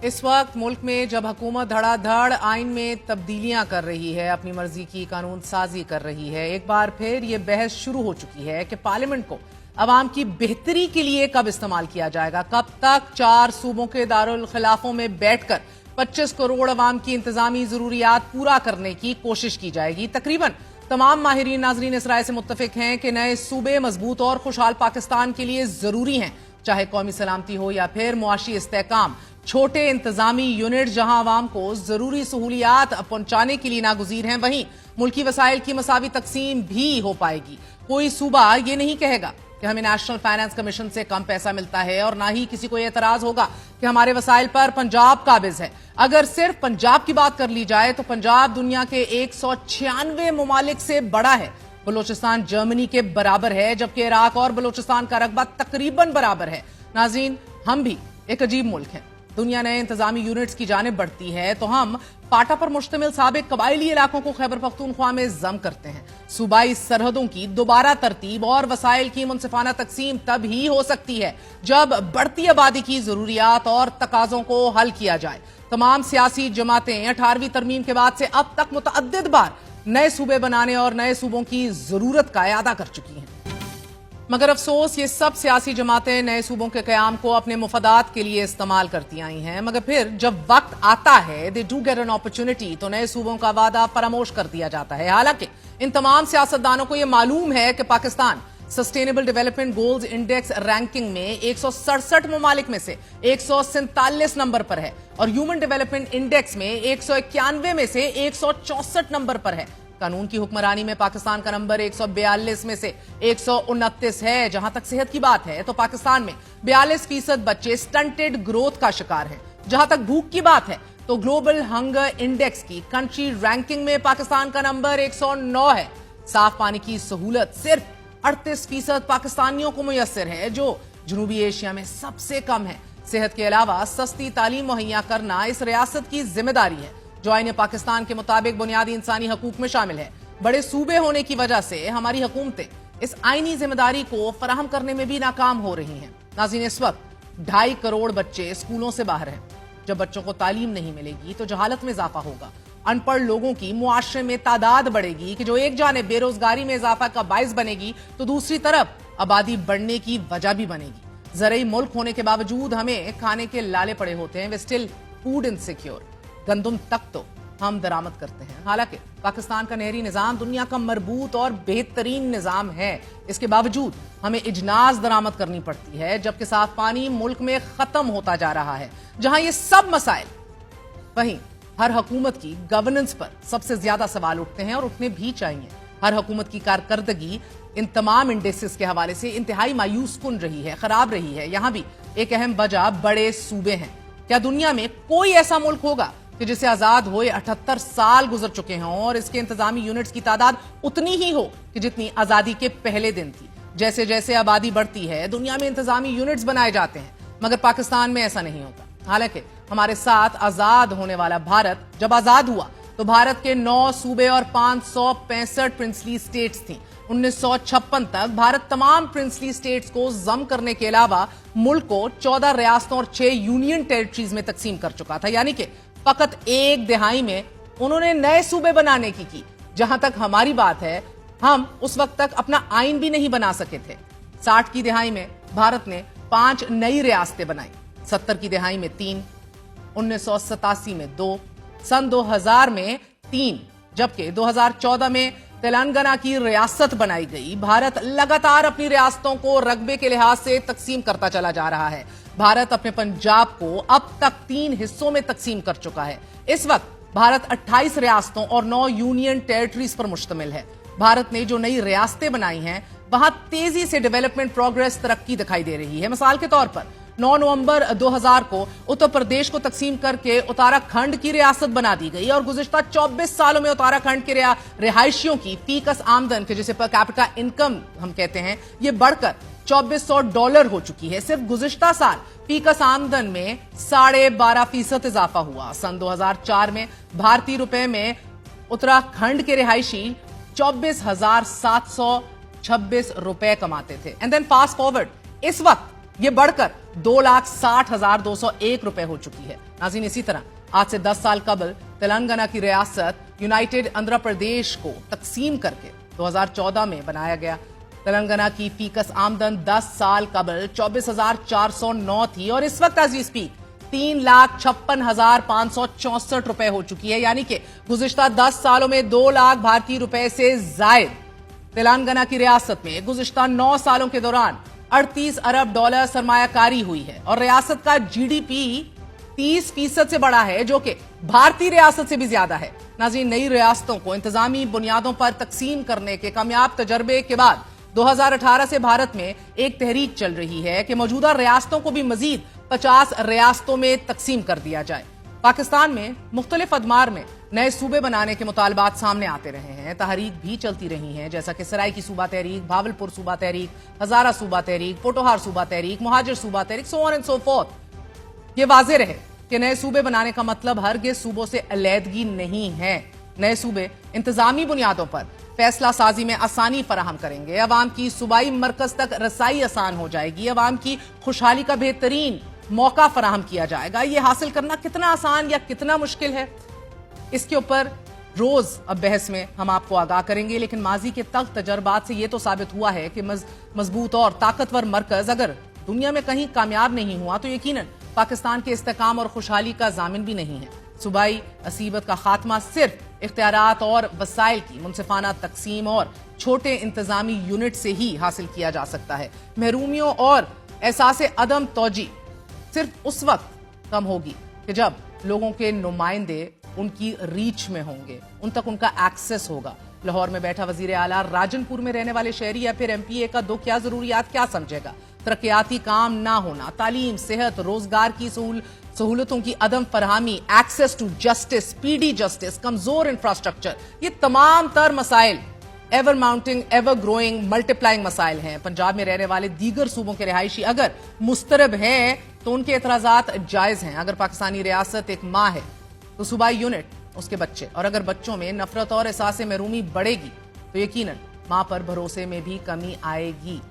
इस वक्त मुल्क में जब हुकूमत धड़ाधड़ आइन में तब्दीलियां कर रही है, अपनी मर्जी की कानून साजी कर रही है, एक बार फिर ये बहस शुरू हो चुकी है कि पार्लियामेंट को अवाम की बेहतरी के लिए कब इस्तेमाल किया जाएगा, कब तक 4 सूबों के दारुल खिलाफों में बैठकर 25 करोड़ अवाम की इंतजामी जरूरियात पूरा करने की कोशिश की जाएगी। तकरीबन तमाम माहिरीन नाजरीन इस राय से मुत्तफिक हैं कि नए सूबे मजबूत और खुशहाल पाकिस्तान के लिए जरूरी हैं, चाहे कौमी सलामती हो या फिर मुआशी इस्तेहकाम। छोटे इंतजामी यूनिट जहां आवाम को जरूरी सहूलियात पहुंचाने के लिए नागुजीर हैं, वहीं मुल्की वसाइल की मसावी तकसीम भी हो पाएगी। कोई सूबा ये नहीं कहेगा कि हमें नेशनल फाइनेंस कमीशन से कम पैसा मिलता है, और ना ही किसी को यह एतराज होगा कि हमारे वसाइल पर पंजाब काबिज है। अगर सिर्फ पंजाब की बात कर ली जाए तो पंजाब दुनिया के 196 ममालिक से बड़ा है। बलोचिस्तान जर्मनी के बराबर है, जबकि इराक और बलोचिस्तान का रकबा तकरीबन बराबर है। नाज़रीन, हम भी एक अजीब मुल्क हैं। दुनिया नए इंतजामी यूनिट्स की जानिब बढ़ती है तो हम पाटा पर मुश्तमिल साबिक कबायली इलाकों को खैबर पख्तूनख्वा में जम करते हैं। सूबाई सरहदों की दोबारा तरतीब और वसाइल की मुनसिफाना तकसीम तब ही हो सकती है जब बढ़ती आबादी की जरूरियात और तकाजों को हल किया जाए। तमाम सियासी जमातें 18वीं तरमीम के बाद से अब तक मुतअद्दिद बार नए सूबे बनाने और नए सूबों की जरूरत का इरादा कर चुकी हैं, मगर अफसोस ये सब सियासी जमातें नए सूबों के कयाम को अपने मुफादात के लिए इस्तेमाल करती आई हैं। मगर फिर जब वक्त आता है, they do get an opportunity, तो नए सूबों का वादा फरामोश कर दिया जाता है। हालांकि इन तमाम सियासतदानों को यह मालूम है कि Pakistan sustainable development goals index ranking में 167 ममालिक में से 147 नंबर पर है, और ह्यूमन डेवलपमेंट इंडेक्स में 191 में से 164 नंबर पर है। कानून की हुक्मरानी में पाकिस्तान का नंबर 142 में से 129 है। जहां तक सेहत की बात है तो पाकिस्तान में 42% बच्चे स्टंटेड ग्रोथ का शिकार हैं। जहां तक भूख की बात है तो ग्लोबल हंगर इंडेक्स की कंट्री रैंकिंग में पाकिस्तान का नंबर 109 है। साफ पानी की सहूलत सिर्फ 38% पाकिस्तानियों को मुयस्सर है, जो जनूबी एशिया में सबसे कम है। सेहत के अलावा सस्ती तालीम मुहैया करना इस रियासत की जिम्मेदारी है, जो आईने पाकिस्तान के मुताबिक बुनियादी इंसानी हकूक में शामिल है। बड़े सूबे होने की वजह से हमारी हुकूमतें इस आईनी जिम्मेदारी को फराहम करने में भी नाकाम हो रही हैं। नाज़रीन, इस वक्त 2.5 करोड़ बच्चे स्कूलों से बाहर हैं। जब बच्चों को तालीम नहीं मिलेगी तो जहालत में इजाफा होगा, अनपढ़ लोगों की मुआशरे में तादाद बढ़ेगी कि जो एक जाने बेरोजगारी में इजाफा का बाइस बनेगी तो दूसरी तरफ आबादी बढ़ने की वजह भी बनेगी। ज़रई मुल्क होने के बावजूद हमें खाने के लाले पड़े होते हैं, वे स्टिल फूड इनसिक्योर। गंदम तक तो हम दरामद करते हैं। हालांकि पाकिस्तान का नहरी निजाम दुनिया का मरबूत और बेहतरीन निजाम है, इसके बावजूद हमें इजनास दरामद करनी पड़ती है, जबकि साफ पानी मुल्क में खत्म होता जा रहा है। जहां ये सब मसाइल, वहीं हर हुकूमत की गवर्नेंस पर सबसे ज्यादा सवाल उठते हैं, और उठने भी चाहिए। हर हुकूमत की कारकर्दगी इन तमाम इंडेक्सेस के हवाले से इंतहाई मायूस कुन रही है, खराब रही है। यहां भी एक अहम वजह बड़े सूबे हैं। क्या दुनिया में कोई ऐसा मुल्क होगा कि जिसे आजाद हुए 78 साल गुजर चुके हों और इसके इंतजामी यूनिट्स की तादाद उतनी ही हो कि जितनी आजादी के पहले दिन थी? जैसे जैसे आबादी बढ़ती है, दुनिया में इंतजामी यूनिट्स बनाए जाते हैं, मगर पाकिस्तान में ऐसा नहीं होता। हालांकि हमारे साथ आजाद होने वाला भारत जब आजाद हुआ तो भारत के 9 सूबे और 565 प्रिंसली स्टेट्स थी। 1956 तक भारत तमाम प्रिंसली स्टेट्स को जम करने के अलावा मुल्क को 14 रियासतों और 6 यूनियन टेरिटरीज में तकसीम कर चुका था। यानी कि फकत एक दिहाई में उन्होंने नए सूबे बनाने की। जहां तक हमारी बात है, हम उस वक्त तक अपना आइन भी नहीं बना सके थे। 60 की दिहाई में भारत ने 5 नई रियासतें बनाई, 70 की दिहाई में 3, 1987 में 2, सन 2000 में 3, जबकि 2014 में तेलंगाना की रियासत बनाई गई। भारत लगातार अपनी रियासतों को रकबे के लिहाज से तकसीम करता चला जा रहा है। भारत अपने पंजाब को अब तक 3 हिस्सों में तकसीम कर चुका है। इस वक्त भारत 28 रियासतों और 9 यूनियन टेरिटरीज पर मुश्तमिल है। भारत ने जो नई रियासतें बनाई हैं, वहां तेजी से डेवलपमेंट प्रोग्रेस, तरक्की दिखाई दे रही है। मिसाल के तौर पर 9 नवंबर 2000 को उत्तर प्रदेश को तकसीम करके उत्तराखंड की रियासत बना दी गई, और गुज़िश्ता 24 सालों में उत्तराखंड के रिहायशियों की फीकस आमदन के, जिसे पर कैपिटा इनकम हम कहते हैं, ये बढ़कर $2400 हो चुकी है। सिर्फ गुज़िश्ता साल फीकस आमदन में 12.5% इजाफा हुआ। सन 2004 में भारतीय रुपए में उत्तराखंड के रिहायशी 24,726 रुपए कमाते थे। एंड देन फास्ट फॉरवर्ड, इस वक्त ये बढ़कर 2,60,201 रुपए हो चुकी है। नाज़रीन, इसी तरह आज से 10 साल कबल तेलंगाना की रियासत यूनाइटेड आंध्र प्रदेश को तकसीम करके 2014 में बनाया गया। तेलंगाना की फीकस आमदन 10 साल कबल 24,409 थी और इस वक्त एज वी स्पीक 3,56,564 रुपए हो चुकी है। यानी कि गुज़िश्ता 10 सालों में 2 लाख भारतीय रुपए से जायद तेलंगाना की रियासत में गुज़िश्ता 9 सालों के दौरान 38 अरब डॉलर सरमायाकारी हुई है और रियासत का जीडीपी 30% से बढ़ा है, जो कि भारतीय रियासत से भी ज्यादा है। नाज़रीन, नई रियासतों को इंतजामी बुनियादों पर तकसीम करने के कामयाब तजर्बे के बाद 2018 से भारत में एक तहरीक चल रही है कि मौजूदा रियासतों को भी मजीद 50 रियासतों में तकसीम कर दिया जाए। पाकिस्तान में मुख्तलिफ अदमार में नए सूबे बनाने के मुतालबात सामने आते रहे हैं, तहरीक भी चलती रही हैं, जैसा कि सराय की सूबा तहरीक, भावलपुर सूबा तहरीक, हजारा सूबा तहरीक, पोटोहार सूबा तहरीक, मुहाजिर सूबा तहरीक, so on and so forth. ये वाज़ेह रहे कि नए सूबे बनाने का मतलब हरगिज़ सूबों से अलहदगी नहीं है। नए सूबे इंतजामी बुनियादों पर फैसला साजी में आसानी फराहम करेंगे, अवाम की सूबाई मरकज तक रसाई आसान हो जाएगी, अवाम की खुशहाली का बेहतरीन मौका फराहम किया जाएगा। ये हासिल करना कितना आसान या कितना मुश्किल है, इसके ऊपर रोज अब बहस में हम आपको आगाह करेंगे। लेकिन माजी के तल्ख तजर्बात से यह तो साबित हुआ है कि मजबूत और ताकतवर मरकज अगर दुनिया में कहीं कामयाब नहीं हुआ तो यकीनन पाकिस्तान के इस्तेकाम और खुशहाली का जामिन भी नहीं है। सूबाई असीबत का खात्मा सिर्फ इख्तियारात और वसाइल की मुनसिफाना तकसीम और छोटे इंतजामी यूनिट से ही हासिल किया जा सकता है। महरूमियों और एहसास अदम तौजी सिर्फ उस वक्त कम होगी कि जब लोगों के नुमाइंदे उनकी रीच में होंगे, उन तक उनका एक्सेस होगा। लाहौर में बैठा वजीर आला राजनपुर में रहने वाले शहरी या फिर एमपीए का दुख या जरूरियात क्या समझेगा? तरक्याती काम ना होना, तालीम, सेहत, रोजगार की सहूलतों की अदम फरहमी, access to justice, speedy justice, कमजोर इंफ्रास्ट्रक्चर, ये तमाम तर मसाइल ever mounting, ever growing, multiplying मसाइल हैं। पंजाब में रहने वाले दीगर सूबों के रिहायशी अगर मुस्तरब हैं तो उनके एतराजात जायज हैं। अगर पाकिस्तानी रियासत एक माँ है तो सूबाई यूनिट उसके बच्चे, और अगर बच्चों में नफरत और एहसास महरूमी बढ़ेगी तो यकीनन माँ पर भरोसे में भी कमी आएगी।